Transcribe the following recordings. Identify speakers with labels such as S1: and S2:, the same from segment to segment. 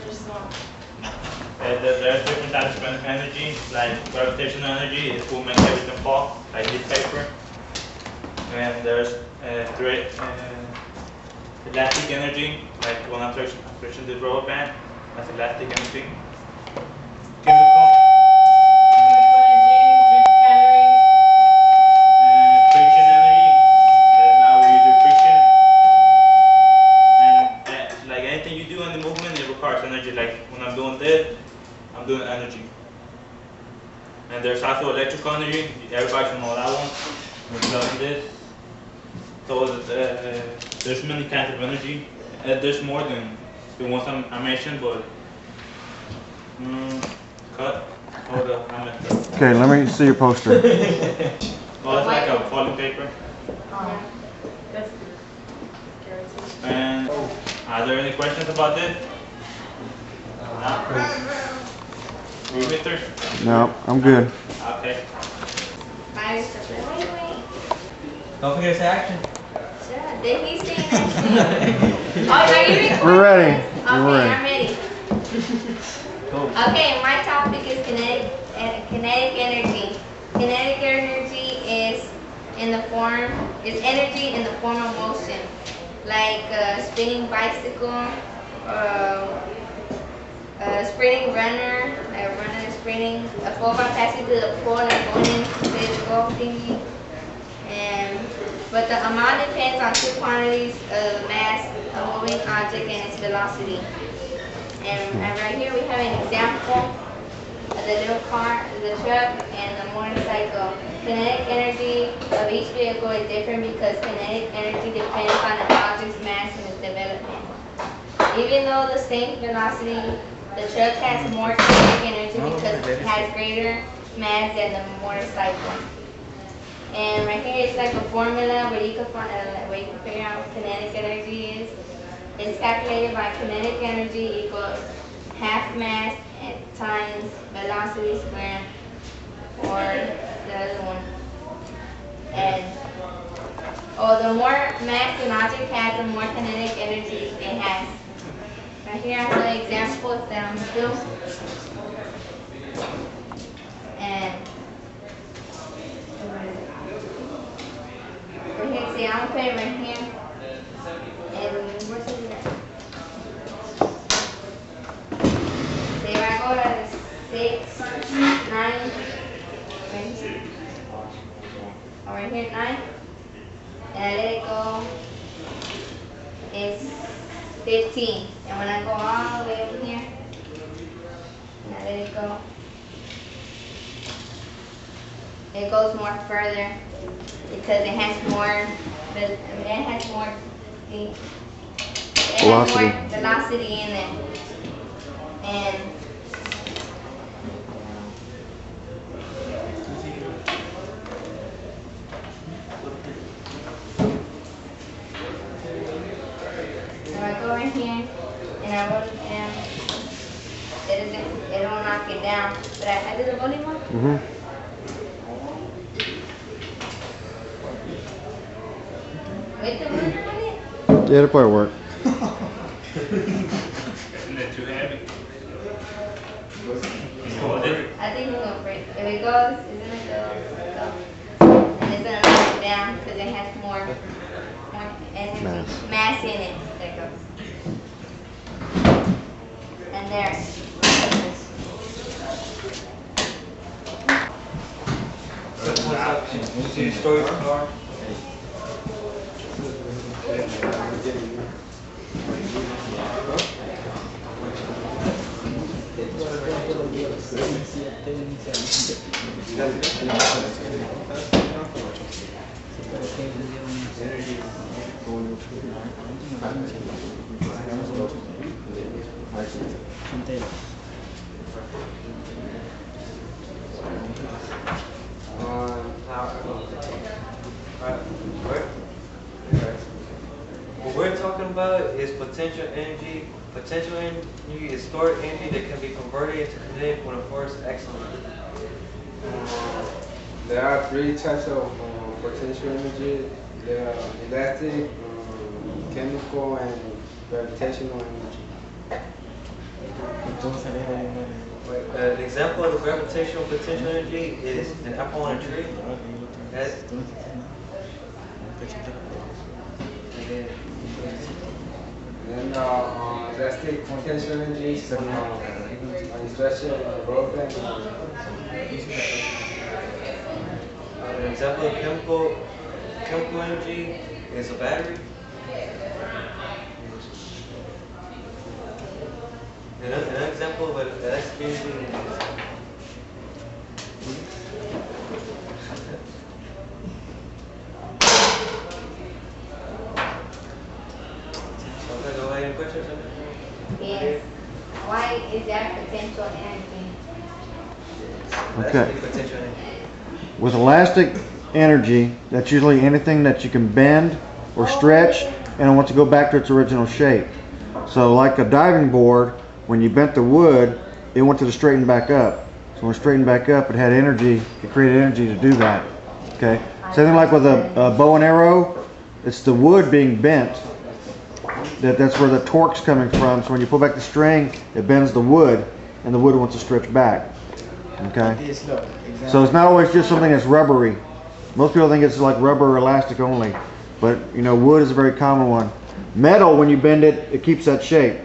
S1: just small?
S2: There's different types of energy, like gravitational energy is what makes everything fall, like this paper. And there's elastic energy, like when I'm pushing the rubber band, that's elastic energy. Chemical. Friction energy, now we do friction. And like anything you do in the movement, it requires energy. Like when I'm doing this, I'm doing energy. And there's also electrical energy. Everybody should know that one. We're studying this. So there's many kinds of energy. There's more than the ones I mentioned, but cut. Hold up, I messed up.
S3: Okay, let me see your poster.
S2: Well, it's like a falling paper. And are there any questions about this? You, Victor?
S3: No, I'm good.
S2: Okay.
S4: Don't forget to say action.
S1: Sure. Did he say action? Oh, are you recording?
S3: We're ready.
S1: Okay,
S3: We're ready.
S1: I'm ready. Okay, my topic is kinetic energy. Kinetic energy is energy in the form of motion, like a spinning bicycle, a sprinting runner, a runner sprinting, a 4x passing to the pole and going into the golf thingy. But the amount depends on two quantities of mass, a moving object, and its velocity. And right here we have an example of the little car, the truck, and the motorcycle. Kinetic energy of each vehicle is different because kinetic energy depends on the object's mass and its development. Even though the same velocity, the truck has more kinetic energy because it has greater mass than the motorcycle. And right here it's like a formula where you can figure out what kinetic energy is. It's calculated by kinetic energy equals half mass times velocity squared, or the other one. And the more mass an object has, the more kinetic energy it has. Right here I have the examples that I'm doing. And right here, see, I'm gonna put it right here. And where's it at? See, if I go to 6, 9, right here, 9, and I let it go, it's 15. And when I go all the way over here, and I let it go, it goes more further because it has more velocity in it. And so I go right here and I roll it down. It don't knock it down. But I did the volume one?
S3: Mm-hmm.
S1: With the ruler on it?
S3: Yeah, it'll probably work.
S2: Isn't it too heavy? Can you hold it?
S1: I think it's gonna break. If it goes, it's gonna go. And it's gonna knock it down because it has more energy, mass in it. There it goes. And there.
S4: See the story of the car? What we're talking about is potential energy. Potential energy is stored energy that can be converted into kinetic when a force acts on it.
S5: There are three types of potential energy. There are elastic, chemical, and gravitational energy.
S4: An example of the gravitational potential energy is an apple on a tree. That,
S5: Then elastic potential energy is instruction broken.
S4: an example of chemical energy is a battery. An example of elastic energy is okay, go ahead and put yourself.
S1: Yes. Why is that potential energy?
S3: Okay.
S4: Elastic potential energy.
S3: With elastic energy, that's usually anything that you can bend or stretch and it wants to go back to its original shape. So like a diving board, when you bent the wood, it wanted to straighten back up. So when it straightened back up, it had energy, it created energy to do that. Okay. Same thing like with a bow and arrow, it's the wood being bent. That's where the torque's coming from. So when you pull back the string, it bends the wood and the wood wants to stretch back. Okay. So it's not always just something that's rubbery. Most people think it's like rubber or elastic only, but you know, wood is a very common one. Metal, when you bend it, it keeps that shape,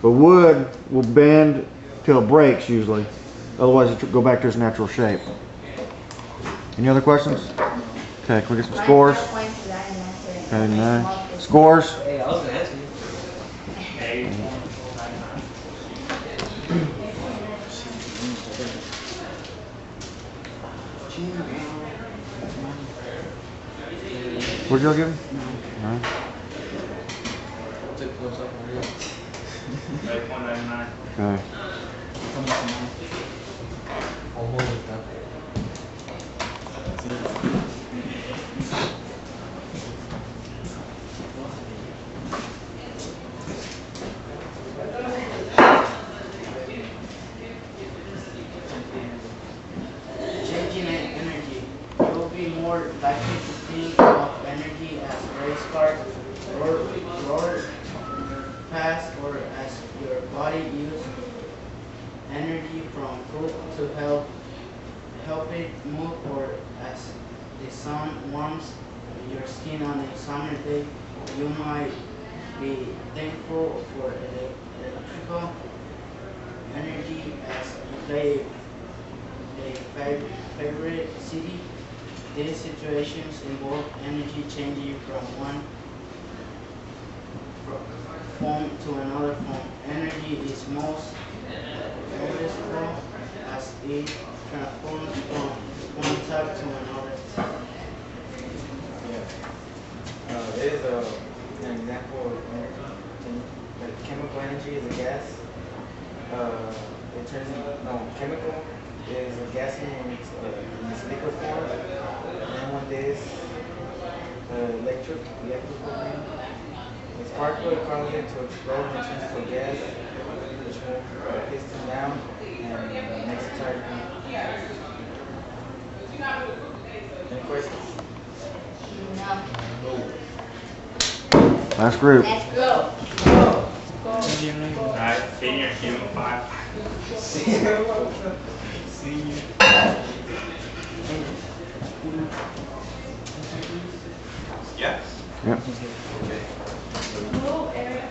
S3: but wood will bend till it breaks usually. Otherwise, it will go back to its natural shape. Any other questions? Okay, can we get some scores? Okay, 9. Scores?
S4: Hey, I was gonna ask you.
S3: What did y'all give him? 9.
S2: Like 199.
S3: Okay.
S6: Changing energy. You will be more likely to think of energy as race car, roller fast, or as your body use energy from food to help it move, or as the sun warms your skin on a summer day. You might be thankful for electrical energy as you play a favorite city. These situations involve energy changing from one form to another form. Energy is most noticeable as it transforms from one type to another.
S7: It is an example of energy. Like chemical energy is a gas. It turns into chemical is a gas in its liquid form. And then when this electrical thing, its particle causes it to explode and turns to a gas, which moves the piston down and makes it tire. Any questions?
S1: No.
S3: Last group.
S1: Let's go.
S2: Alright, senior, give him 5.
S8: Yeah?
S3: Yep.
S8: Okay.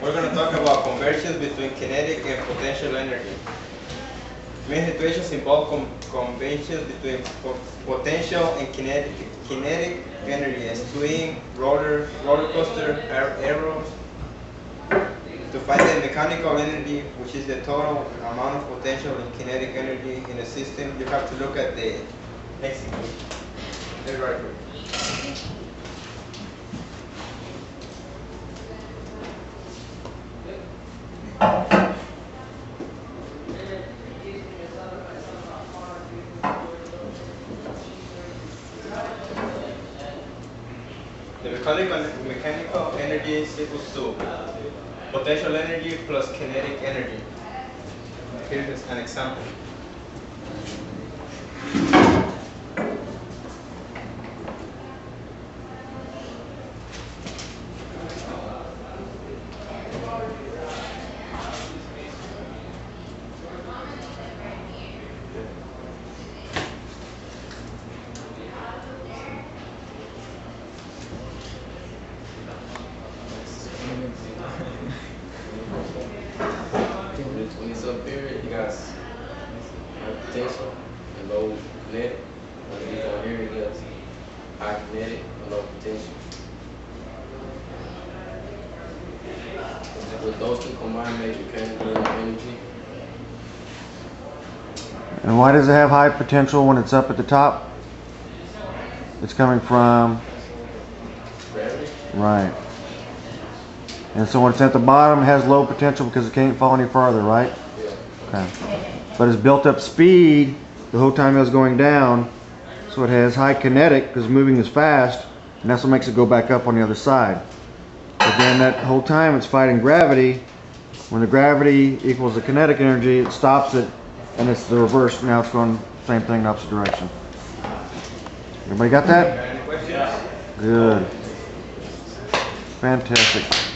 S8: We're going to talk about conversions between kinetic and potential energy. Main situations involve conversions between potential and kinetic energy, as swing, roller coaster, arrows. To find the mechanical energy, which is the total amount of potential and kinetic energy in a system, you have to look at the next equation. The right way. The mechanical energy is equals to potential energy plus kinetic energy. Here is an example.
S9: potential and low kinetic. When you go here, it gives high kinetic and low potential. With those two combined, make mechanical energy.
S3: And why does it have high potential when it's up at the top? It's coming from
S9: Gravity.
S3: right. And so when it's at the bottom, it has low potential because it can't fall any farther, right?
S9: Yeah.
S3: Okay. But it's built up speed the whole time it was going down, so it has high kinetic because moving is fast, and that's what makes it go back up on the other side. But then that whole time it's fighting gravity. When the gravity equals the kinetic energy, it stops it, and it's the reverse. Now it's going same thing in the opposite direction. Everybody got that?
S2: Any questions?
S3: Good. Fantastic.